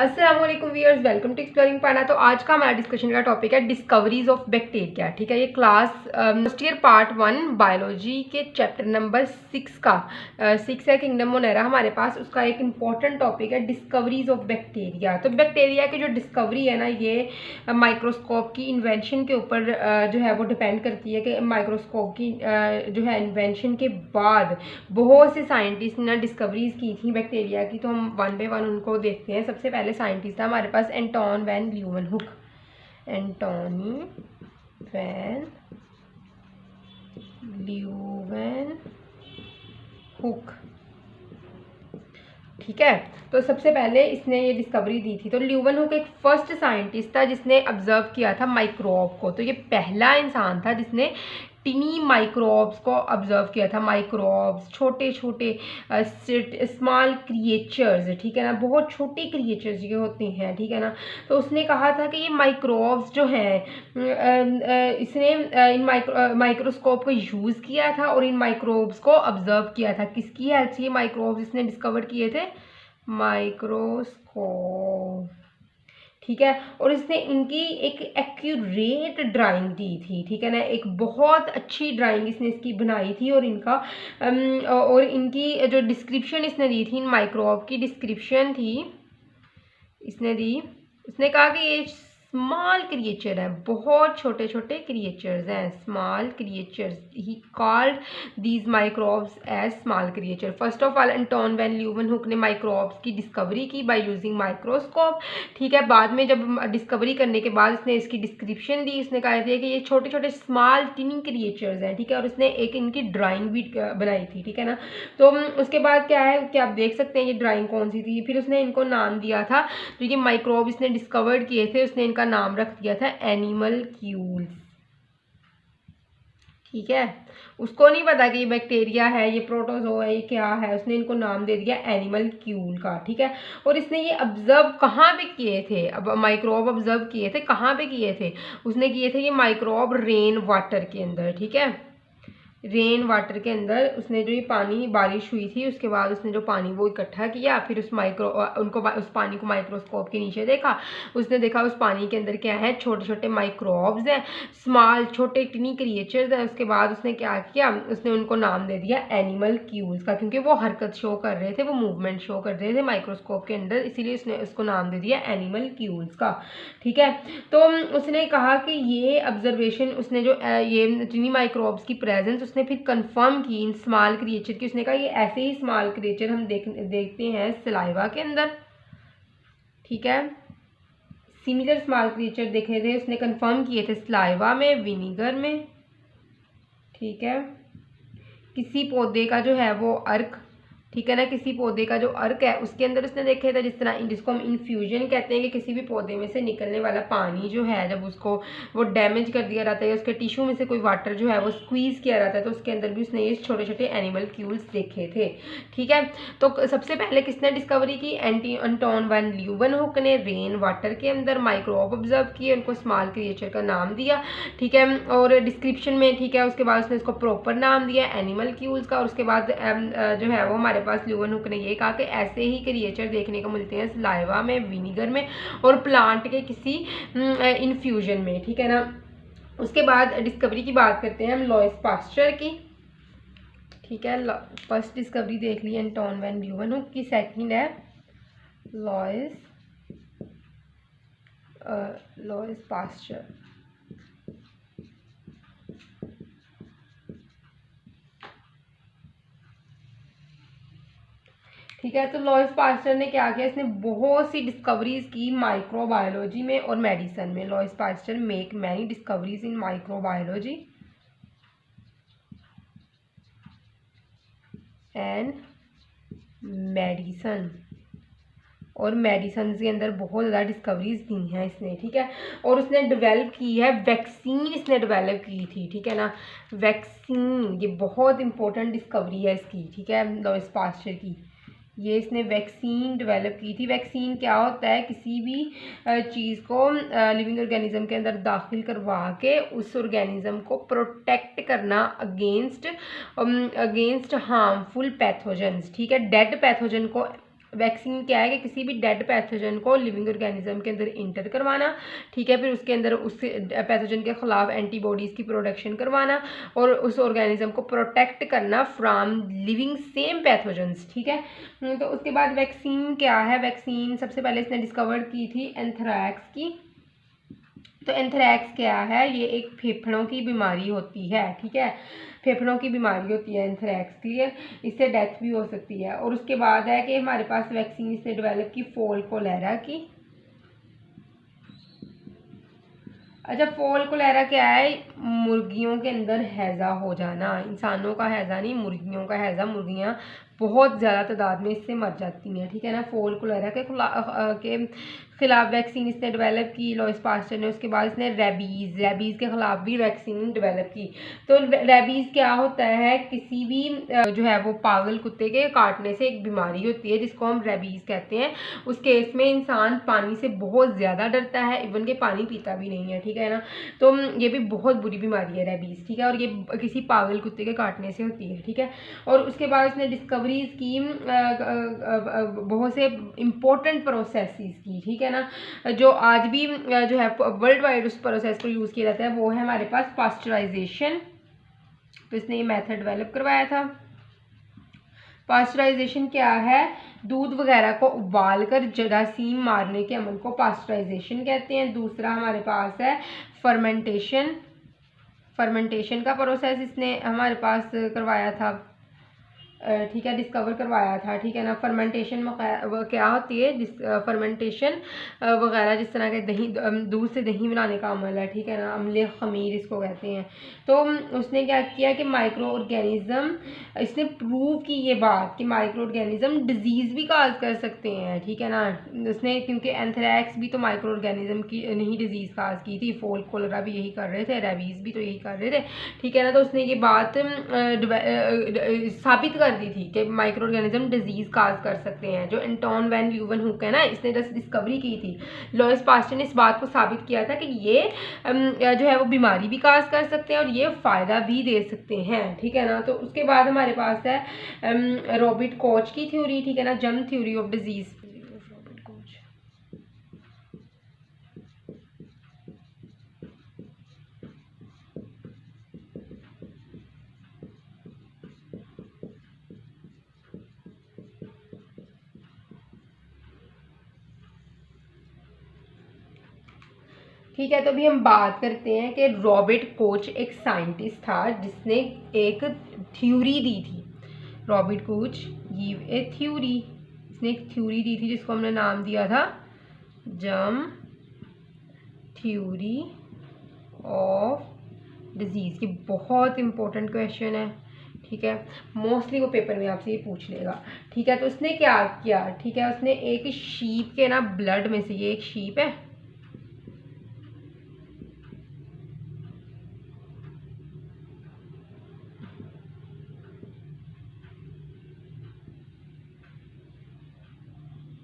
अस्सलाम वालेकुम viewers, welcome to exploring पाना। तो आज का हमारा डिस्कशन का टॉपिक है डिस्कवरीज ऑफ बैक्टीरिया। ठीक है, ये class first year part 1 biology के चैप्टर नंबर 6 का 6 है किंगडम मोनेरा हमारे पास। उसका एक इम्पॉर्टेंट टॉपिक है डिस्कवरीज ऑफ बैक्टीरिया। तो बैक्टीरिया की जो डिस्कवरी है ना, ये माइक्रोस्कोप की इन्वेंशन के ऊपर जो है वो डिपेंड करती है कि माइक्रोस्कोप की जो है इन्वेंशन के बाद बहुत से साइंटिस्ट ने डिस्कवरीज की थी बैक्टीरिया की। तो हम वन बाय वन उनको देखते हैं। सबसे पहले साइंटिस्ट था हमारे पास Anton van Leeuwenhoek. Antony van Leeuwenhoek, ठीक है। तो सबसे पहले इसने ये डिस्कवरी दी थी। तो ल्यूवेनहुक एक फर्स्ट साइंटिस्ट था जिसने ऑब्जर्व किया था माइक्रोब को। तो ये पहला इंसान था जिसने टिनी माइक्रोब्स को ऑब्जर्व किया था। माइक्रोब्स छोटे छोटे स्मॉल क्रिएचर्स, ठीक है ना, बहुत छोटे क्रिएचर्स ये होते हैं, ठीक है ना। तो उसने कहा था कि ये माइक्रोब्स जो हैं, इसने इन माइक्रोस्कोप को यूज़ किया था और इन माइक्रोब्स को ऑब्जर्व किया था। किसकी हेल्प से ये माइक्रोब्स इसने डिस्कवर किए थे? माइक्रोस्कोप, ठीक है। और इसने इनकी एक एक्यूरेट ड्राइंग दी थी, ठीक है ना, एक बहुत अच्छी ड्राइंग इसने इसकी बनाई थी। और इनका और इनकी जो डिस्क्रिप्शन इसने दी थी, इन माइक्रोब की डिस्क्रिप्शन थी इसने दी। उसने कहा कि ये स्मॉल क्रिएचर है, बहुत छोटे छोटे क्रिएचर्स हैं, small creatures. He called these microbes as small creature. First of all Antonie van Leeuwenhoek ने माइक्रोब्स की डिस्कवरी की बाय यूजिंग माइक्रोस्कोप, ठीक है। बाद में जब डिस्कवरी करने के बाद उसने इसकी डिस्क्रिप्शन दी। उसने कहा था कि ये छोटे छोटे स्मॉल टिनी क्रिएचर्स हैं, ठीक है। और उसने एक इनकी ड्राइंग भी बनाई थी, ठीक है ना। तो उसके बाद क्या है कि आप देख सकते हैं ये ड्राइंग कौन सी थी। फिर उसने इनको नाम दिया था, जो ये माइक्रोब इसने डिस्कवर्ड किए थे, उसने इनका नाम रख दिया था एनिमलक्यूल्स, ठीक है। उसको नहीं पता कि ये बैक्टीरिया है, ये प्रोटोजोआ है, ये क्या है। उसने इनको नाम दे दिया एनिमलक्यूल का, ठीक है। और इसने ये ऑब्जर्व कहाँ पे किए थे? अब माइक्रोब ऑब्जर्व किए थे, कहाँ पे किए थे? उसने किए थे ये माइक्रोब रेन वाटर के अंदर, ठीक है। रेन वाटर के अंदर उसने जो ये पानी बारिश हुई थी उसके बाद उसने जो पानी वो इकट्ठा किया, फिर उस उस पानी को माइक्रोस्कोप के नीचे देखा। उसने देखा उस पानी के अंदर क्या है, छोटे छोटे माइक्रोब्स हैं, स्मॉल छोटे टिनी क्रिएचर्स हैं। उसके बाद उसने क्या किया, उसने उनको नाम दे दिया एनिमलक्यूल्स का, क्योंकि वो हरकत शो कर रहे थे, वो मूवमेंट शो कर रहे थे माइक्रोस्कोप के अंदर, इसीलिए उसने उसको नाम दे दिया एनिमलक्यूल्स का, ठीक है। तो उसने कहा कि ये ऑब्जर्वेशन उसने जो ये टिनी माइक्रोब्स की प्रेजेंस उसने फिर कंफर्म की इन स्मॉल क्रिएचर की। उसने कहा ये ऐसे ही स्मॉल क्रिएचर हम देखते हैं सलाइवा के अंदर, ठीक है। सिमिलर स्मॉल क्रिएचर देखे थे, उसने कंफर्म किए थे सलाइवा में, विनीगर में, ठीक है। किसी पौधे का जो है वो अर्क, ठीक है ना, किसी पौधे का जो अर्क है उसके अंदर उसने देखे थे, जिस तरह जिसको हम इन्फ्यूजन कहते हैं कि किसी भी पौधे में से निकलने वाला पानी जो है जब उसको वो डैमेज कर दिया जाता है, उसके टिश्यू में से कोई वाटर जो है वो स्क्वीज़ किया जाता है, तो उसके अंदर भी उसने ये छोटे छोटे एनिमलक्यूल्स देखे थे, ठीक है। तो सबसे पहले किसने डिस्कवरी की? एंटोन वैन ल्यूवेनहुक ने रेन वाटर के अंदर माइक्रोब ऑब्जर्व किए, उनको स्मॉल क्रिएचर का नाम दिया, ठीक है। और डिस्क्रिप्शन में, ठीक है, उसके बाद उसने इसको प्रॉपर नाम दिया एनिमलक्यूल्स का। और उसके बाद जो है वो हमारे पास ल्यूवेनहुक ने ये कहा कि ऐसे ही क्रिएचर देखने को मिलते हैं सलाइवा में, विनीगर में और प्लांट के किसी इन्फ्यूजन में, ठीक है ना। उसके बाद डिस्कवरी की बात करते हैं हम लॉइस पास्चर की, ठीक है। फर्स्ट डिस्कवरी देख ली एंटोन वैन ल्यूवेनहुक की, सेकंड है लॉइस पास्चर, ठीक है। तो लॉइस पास्चर ने क्या किया, इसने बहुत सी डिस्कवरीज की माइक्रोबायोलॉजी में और मेडिसिन में। Louis Pasteur make many discoveries in microbiology and medicine, और मेडिसन के अंदर बहुत ज़्यादा डिस्कवरीज दी हैं इसने, ठीक है। और उसने डेवलप की है वैक्सीन, इसने डेवलप की थी, ठीक है ना। वैक्सीन ये बहुत इंपॉर्टेंट डिस्कवरी है इसकी, ठीक है, लॉइस पास्चर की। ये इसने वैक्सीन डेवलप की थी। वैक्सीन क्या होता है? किसी भी चीज़ को लिविंग ऑर्गेनिज्म के अंदर दाखिल करवा के उस ऑर्गेनिज्म को प्रोटेक्ट करना अगेंस्ट हार्मफुल पैथोजेंस, ठीक है। डेड पैथोजन को वैक्सीन क्या है कि किसी भी डेड पैथोजन को लिविंग ऑर्गेनिज्म के अंदर इंटर करवाना, ठीक है, फिर उसके अंदर उस पैथोजन के खिलाफ एंटीबॉडीज़ की प्रोडक्शन करवाना और उस ऑर्गेनिज्म को प्रोटेक्ट करना फ्रॉम लिविंग सेम पैथोजन्स, ठीक है। तो उसके बाद वैक्सीन क्या है, वैक्सीन सबसे पहले इसने डिस्कवर की थी एंथ्रैक्स की। तो एंथ्रैक्स क्या है, ये एक फेफड़ों की बीमारी होती है, ठीक है, फेफड़ों की बीमारी होती है एंथ्रैक्स, क्लियर। इससे डेथ भी हो सकती है। और उसके बाद है कि हमारे पास वैक्सीन इसने डेवलप की फॉल कोलेरा की। अच्छा, फॉल कोलेरा क्या है, मुर्गियों के अंदर हैज़ा हो जाना, इंसानों का हैज़ा नहीं, मुर्गियों का हैज़ा, मुर्गियाँ बहुत ज़्यादा तादाद में इससे मर जाती हैं, ठीक है ना। फॉल कोलेरा के खिलाफ वैक्सीन इसने डेवलप की लुईस पास्चर ने। उसके बाद इसने रेबीज़ के ख़िलाफ़ भी वैक्सीन डेवलप की। तो रेबीज़ क्या होता है, किसी भी जो है वो पागल कुत्ते के काटने से एक बीमारी होती है जिसको हम रेबीज़ कहते हैं। उस केस में इंसान पानी से बहुत ज़्यादा डरता है, इवन के पानी पीता भी नहीं है, ठीक है ना। तो ये भी बहुत बुरी बीमारी है रेबीज़, ठीक है, और ये किसी पागल कुत्ते के काटने से होती है, ठीक है। और उसके बाद इसने डिस्कवरीज की बहुत से इम्पोर्टेंट प्रोसेसेस की, ठीक है ना, जो आज भी जो है वर्ल्ड वाइड उस प्रोसेस को यूज़ किया जाता है, वो है हमारे पास पास्चराइजेशन। तो इसने ये मेथड डेवलप करवाया था। पास्चराइजेशन क्या है, दूध वगैरह को उबाल कर जरासीम मारने के अमल को पास्चराइजेशन कहते हैं। दूसरा हमारे पास है फर्मेंटेशन। फर्मेंटेशन का प्रोसेस इसने हमारे पास करवाया था, ठीक है, डिस्कवर करवाया था, ठीक है ना। फर्मेंटेशन क्या होती है, फर्मेंटेशन वगैरह जिस तरह के दही, दूध से दही बनाने का अमल है, ठीक है ना, अमले खमीर इसको कहते हैं। तो उसने क्या किया कि माइक्रो ऑर्गेनिज्म, इसने प्रूव की ये बात कि माइक्रो ऑर्गेनिज्म डिजीज़ भी काज कर सकते हैं, ठीक है ना। उसने, क्योंकि एंथ्रैक्स भी तो माइक्रो ऑर्गेनिज्म की नहीं डिजीज़ काज की थी, फॉल कोलेरा भी यही कर रहे थे, रेबीज़ भी तो यही कर रहे थे, ठीक है ना। तो उसने ये बात साबित कर दी थी कि माइक्रो ऑर्गेनिज्म डिजीज काज कर सकते हैं। जो एंटोन वैन ल्यूवेनहुक है ना, इसने डिस्कवरी की थी, लुईस पास्चर ने इस बात को साबित किया था कि ये जो है वो बीमारी भी काज कर सकते हैं और ये फ़ायदा भी दे सकते हैं, ठीक है ना। तो उसके बाद हमारे पास है रॉबर्ट कोच की थ्योरी, ठीक है ना, जर्म थ्योरी ऑफ डिजीज। ठीक है, तो अभी हम बात करते हैं कि रॉबर्ट कोच एक साइंटिस्ट था जिसने एक थ्योरी दी थी। Robert Koch give a theory, इसने एक थ्योरी दी थी जिसको हमने नाम दिया था जर्म थ्योरी ऑफ डिजीज़। ये बहुत इंपॉर्टेंट क्वेश्चन है, ठीक है, मोस्टली वो पेपर में आपसे ये पूछ लेगा, ठीक है। तो उसने क्या किया, ठीक है, उसने एक शीप के ना ब्लड में से, ये एक शीप है,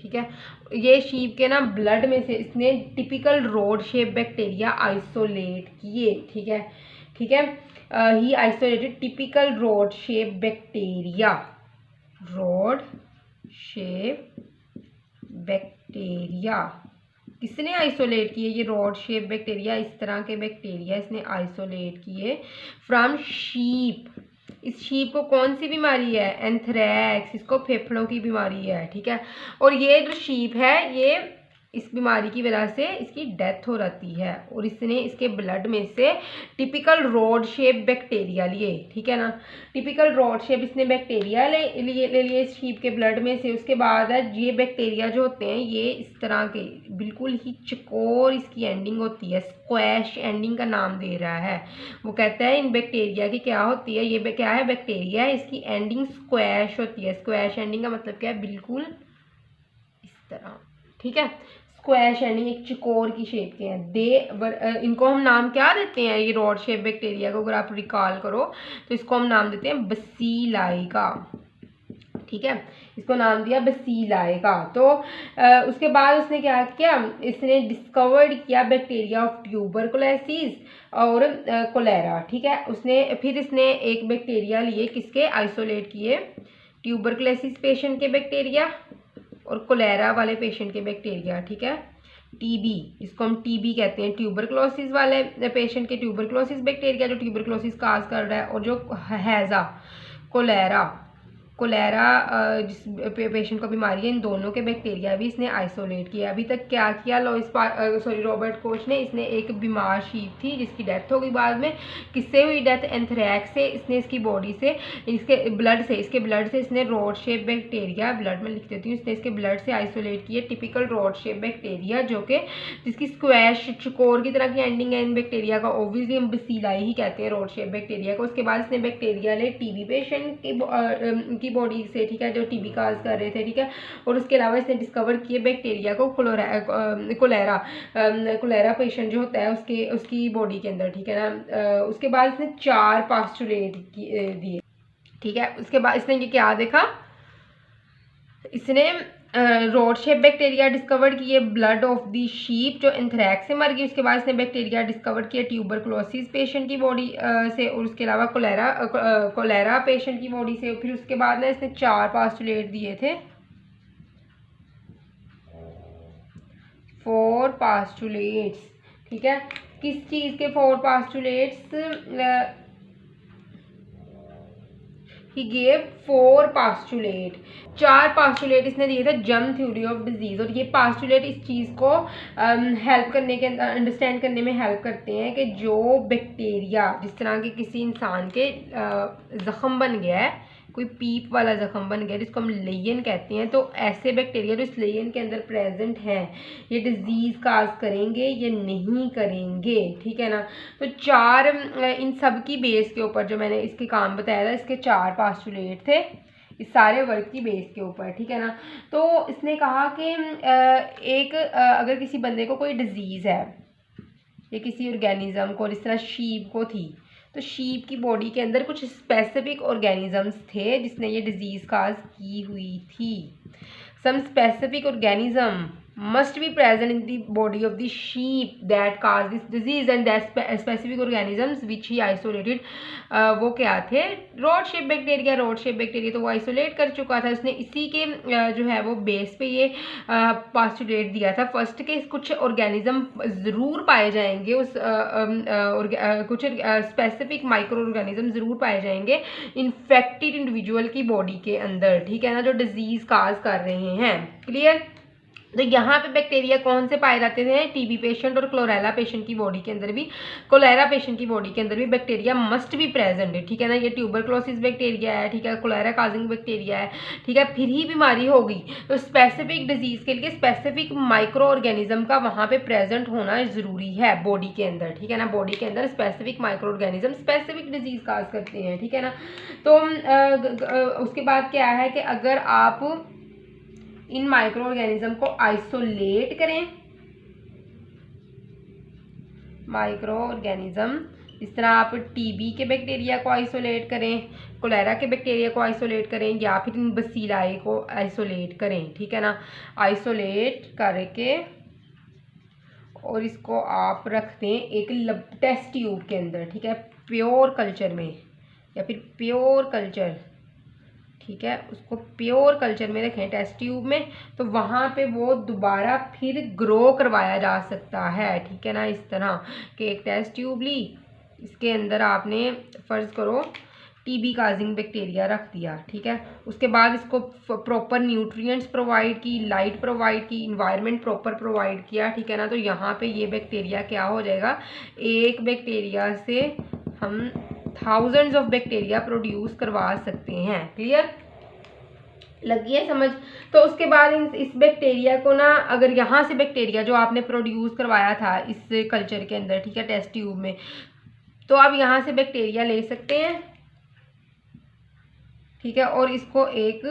ठीक है, ये शीप के ना ब्लड में से इसने typical rod shape bacteria isolate किए, ठीक है, ठीक है, he isolated typical rod shape bacteria, rod shape bacteria किसने आइसोलेट किए, ये रॉड शेप बैक्टीरिया, इस तरह के बैक्टीरिया इसने आइसोलेट किए फ्रॉम शीप। इस शीप को कौन सी बीमारी है, एंथ्रैक्स, इसको फेफड़ों की बीमारी है, ठीक है। और ये जो शीप है, ये इस बीमारी की वजह से इसकी डेथ हो जाती है और इसने इसके ब्लड में से टिपिकल रॉड शेप बैक्टीरिया लिए, ठीक है ना, टिपिकल रॉड शेप इसने बैक्टीरिया ले लिए इस शीप के ब्लड में से। उसके बाद ये बैक्टीरिया जो होते हैं ये इस तरह के बिल्कुल ही चकोर इसकी एंडिंग होती है, स्क्वैश एंडिंग का नाम दे रहा है। वो कहता है इन बैक्टीरिया की क्या होती है, ये क्या है, बैक्टीरिया है, इसकी एंडिंग स्क्वैश होती है। स्क्वैश एंडिंग का मतलब क्या है, बिल्कुल इस तरह, ठीक है, स्क्वैश एंडिंग, एक चकोर की शेप के हैं। इनको हम नाम क्या देते हैं, ये रॉड शेप बैक्टीरिया को अगर आप रिकॉल करो तो इसको हम नाम देते हैं बसीलाई का, ठीक है, इसको नाम दिया बसीलाई का। तो उसके बाद उसने क्या किया, इसने डिस्कवर्ड किया बैक्टीरिया ऑफ ट्यूबरकुलोसिस और कोलेरा, ठीक है। फिर इसने एक बैक्टीरिया लिए, किसके, आइसोलेट किए ट्यूबरकुलोसिस पेशेंट के बैक्टीरिया, और कोलेरा वाले पेशेंट के बैक्टीरिया, ठीक है। टीबी, इसको हम टीबी कहते हैं, ट्यूबरक्लोसिस वाले पेशेंट के ट्यूबरक्लोसिस बैक्टीरिया जो ट्यूबरक्लोसिस काज कर रहा है, और जो हैज़ा कोलेरा कोलेरा जिस पेशेंट को बीमारी है, इन दोनों के बैक्टीरिया भी इसने आइसोलेट किया। अभी तक क्या किया रॉबर्ट कोच ने, इसने एक बीमार शीप थी जिसकी डेथ हो गई बाद में। किससे हुई डेथ? एंथ्रैक्स से। इसने इसकी बॉडी से, इसके ब्लड से इसने रॉड शेप बैक्टीरिया, ब्लड में लिख देती हूँ, इसने इसके ब्लड से आइसोलेट किए टिपिकल रॉड शेप बैक्टीरिया, जो कि जिसकी स्क्वैश चकोर की तरह की एंडिंग है इन बैक्टीरिया का, ऑब्वियसली हम बसीलाई ही कहते हैं रॉड शेप बैक्टीरिया को। उसके बाद इसने बैक्टीरिया ले टीबी पेशेंट की बॉडी से, ठीक है, जो टीबी काज कर रहे थे, ठीक है। और उसके अलावा इसने डिस्कवर किए बैक्टीरिया को कोलेरा पेशेंट जो होता है उसकी बॉडी के अंदर, ठीक है ना। उसके बाद इसने 4 पास्टुलेट दिए, ठीक है। उसके बाद इसने ये क्या देखा, इसने रॉड शेप बैक्टीरिया डिस्कवर किए, ब्लड ऑफ दी शीप जो एंथ्रैक्स से मर गई। उसके बाद इसने बैक्टीरिया डिस्कवर किया ट्यूबरक्लोसिस पेशेंट की बॉडी से, और उसके अलावा कोलेरा पेशेंट की बॉडी से। फिर उसके बाद ना इसने 4 पास्टुलेट दिए थे, 4 पास्टुलेट्स, ठीक है। किस चीज़ के 4 postulates? He gave 4 postulate, 4 postulate इसने दिए थे जर्म थ्योरी ऑफ डिजीज। और ये पास्टुलेट इस चीज़ को हेल्प करने के, अंडरस्टैंड करने में हेल्प करते हैं कि जो बैक्टीरिया, जिस तरह के किसी इंसान के ज़ख़म बन गया है, कोई पीप वाला ज़ख़म बन गया जिसको हम लेयन कहते हैं, तो ऐसे बैक्टीरिया जो इस लेयन के अंदर प्रेजेंट हैं, ये डिजीज़ काज करेंगे या नहीं करेंगे, ठीक है ना। तो 4 इन सब की बेस के ऊपर जो मैंने इसके काम बताया था, इसके 4 पास्टुलेट थे इस सारे वर्क की बेस के ऊपर, ठीक है ना। तो इसने कहा कि अगर किसी बंदे को कोई डिजीज़ है या किसी ऑर्गेनिज्म को, जिस तरह शीप को थी, तो शीप की बॉडी के अंदर कुछ स्पेसिफिक ऑर्गेनिजम्स थे जिसने ये डिजीज़ काज की हुई थी। Some specific organism must be present in the body of the sheep that cause this disease, and that specific organisms which he isolated, वो क्या थे? Rod shape bacteria. Rod shape bacteria तो वो आइसोलेट कर चुका था, उसने इसी के जो है वो बेस पे ये पास्टुलेट दिया था फर्स्ट के कुछ ऑर्गेनिज्म ज़रूर पाए जाएंगे, उस कुछ स्पेसिफिक माइक्रो ऑर्गेनिज्म ज़रूर पाए जाएंगे इन्फेक्टेड इंडिविजुअल की बॉडी के अंदर, ठीक है ना, जो डिजीज़ काज कर रहे हैं। क्लियर? तो यहाँ पे बैक्टीरिया कौन से पाए जाते थे? टीबी पेशेंट और कोलेरा पेशेंट की बॉडी के अंदर भी, कोलेरा पेशेंट की बॉडी के अंदर भी बैक्टीरिया मस्ट भी प्रेजेंट है, ठीक है ना। ये ट्यूबरक्लोसिस बैक्टीरिया है, ठीक है, कोलेरा काजिंग बैक्टीरिया है, ठीक है। फिर ही बीमारी होगी, तो स्पेसिफिक डिजीज़ के लिए स्पेसिफिक माइक्रो ऑर्गेनिज्म का वहाँ पे प्रेजेंट होना ज़रूरी है बॉडी के अंदर, ठीक है ना। बॉडी के अंदर specific micro organism specific disease काज करते हैं, ठीक है ना। तो उसके बाद क्या है कि अगर आप इन माइक्रो ऑर्गेनिज्म को आइसोलेट करें, माइक्रो ऑर्गेनिज्म इस तरह आप टीबी के बैक्टीरिया को आइसोलेट करें, कोलेरा के बैक्टीरिया को आइसोलेट करें, या फिर इन बसीलाई को आइसोलेट करें, ठीक है ना। आइसोलेट करके और इसको आप रख दें एक टेस्ट ट्यूब के अंदर, ठीक है, प्योर कल्चर में या फिर प्योर कल्चर, ठीक है, उसको प्योर कल्चर में रखें टेस्ट ट्यूब में, तो वहाँ पे वो दोबारा फिर ग्रो करवाया जा सकता है, ठीक है ना। इस तरह कि एक टेस्ट ट्यूब ली, इसके अंदर आपने फ़र्ज़ करो टीबी काजिंग बैक्टीरिया रख दिया, ठीक है। उसके बाद इसको प्रॉपर न्यूट्रिएंट्स प्रोवाइड की, लाइट प्रोवाइड की, इन्वायरमेंट प्रॉपर प्रोवाइड किया, ठीक है ना। तो यहाँ पे ये बैक्टीरिया क्या हो जाएगा, एक बैक्टीरिया से हम थाउजेंड्स ऑफ बैक्टीरिया प्रोड्यूस करवा सकते हैं। क्लियर? लगी है समझ? तो उसके बाद इस बैक्टीरिया को ना, अगर यहाँ से बैक्टीरिया जो आपने प्रोड्यूस करवाया था इस कल्चर के अंदर, ठीक है, टेस्ट ट्यूब में, तो आप यहाँ से बैक्टीरिया ले सकते हैं, ठीक है, और इसको एक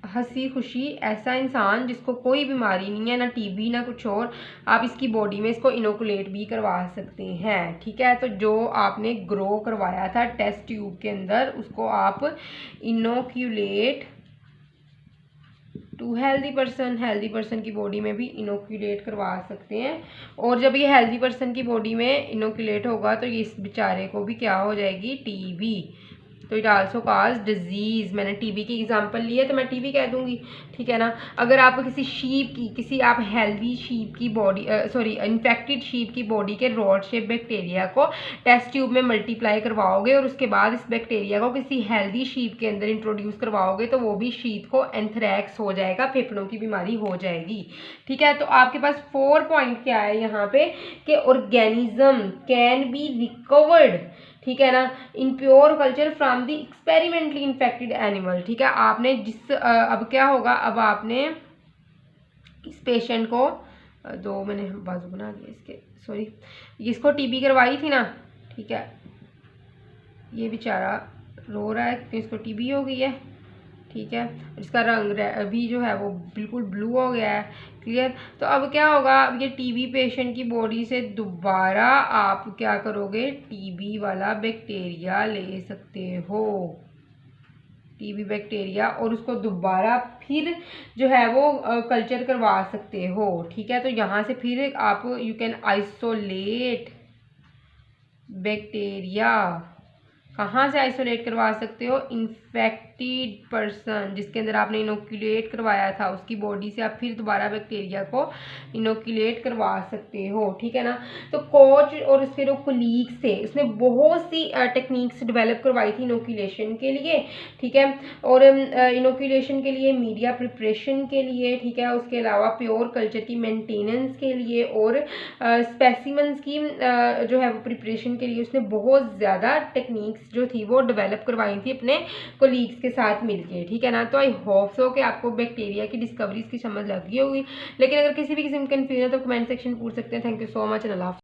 हंसी खुशी ऐसा इंसान जिसको कोई बीमारी नहीं है, ना टीबी ना कुछ और, आप इसकी बॉडी में इसको इनोकुलेट भी करवा सकते हैं, ठीक है। तो जो आपने ग्रो करवाया था टेस्ट ट्यूब के अंदर, उसको आप इनोक्यूलेट टू हेल्दी पर्सन की बॉडी में भी इनोक्यूलेट करवा सकते हैं। और जब ये हेल्दी पर्सन की बॉडी में इनोक्यूलेट होगा तो ये इस बेचारे को भी क्या हो जाएगी, टीबी, तो इट आल्सो काज डिजीज़। मैंने टीबी की एग्जांपल ली है तो मैं टीबी कह दूंगी, ठीक है ना। अगर आप किसी शीप की, किसी आप हेल्दी शीप की बॉडी, सॉरी इन्फेक्टेड शीप की बॉडी के रॉड शेप बैक्टीरिया को टेस्ट ट्यूब में मल्टीप्लाई करवाओगे और उसके बाद इस बैक्टीरिया को किसी हेल्दी शीप के अंदर इंट्रोड्यूस करवाओगे तो वो भी शीप को एंथ्रैक्स हो जाएगा, फेफड़ों की बीमारी हो जाएगी, ठीक है। तो आपके पास 4 पॉइंट क्या है यहाँ पे कि ऑर्गेनिज्म कैन बी रिकवर्ड, ठीक है ना, in pure culture from the experimentally infected animal, ठीक है। आपने जिस अब क्या होगा, अब आपने इस पेशेंट को दो मैंने बाजू बना दिया इसके, सॉरी, इसको टीबी करवाई थी ना, ठीक है, ये बेचारा रो रहा है क्योंकि इसको टीबी हो गई है, ठीक है। इसका रंग अभी जो है वो बिल्कुल ब्लू हो गया है, क्लियर। तो अब क्या होगा, अब ये टीबी पेशेंट की बॉडी से दोबारा आप क्या करोगे, टीबी वाला बैक्टीरिया ले सकते हो, टीबी बैक्टीरिया, और उसको दोबारा फिर जो है वो कल्चर करवा सकते हो, ठीक है। तो यहाँ से फिर आप यू कैन आइसोलेट बैक्टीरिया, कहाँ से आइसोलेट करवा सकते हो, इन्फेक्टेड पर्सन जिसके अंदर आपने इनोक्यूलेट करवाया था उसकी बॉडी से आप फिर दोबारा बैक्टीरिया को इनोक्यूलेट करवा सकते हो, ठीक है ना। तो कोच और उसके जो कोलीग थे उसने बहुत सी टेक्निक्स डेवलप करवाई थी इनोक्यूलेशन के लिए, ठीक है। और इनोक्यूलेशन के लिए, मीडिया प्रिपरेशन के लिए, ठीक है, उसके अलावा प्योर कल्चर की मेंटेनेंस के लिए और स्पेसिमेंस की जो है वो प्रिपरेशन के लिए उसने बहुत ज़्यादा टेक्निक्स जो थी वो डेवलप करवाई थी अपने कोलीग्स के साथ मिलके, ठीक है ना। तो आई होप सो कि आपको बैक्टीरिया की डिस्कवरीज की समझ लग गई होगी, लेकिन अगर किसी भी किस्म की कंफ्यूजन है तो कमेंट सेक्शन पूछ सकते हैं। Thank you so much, Allah.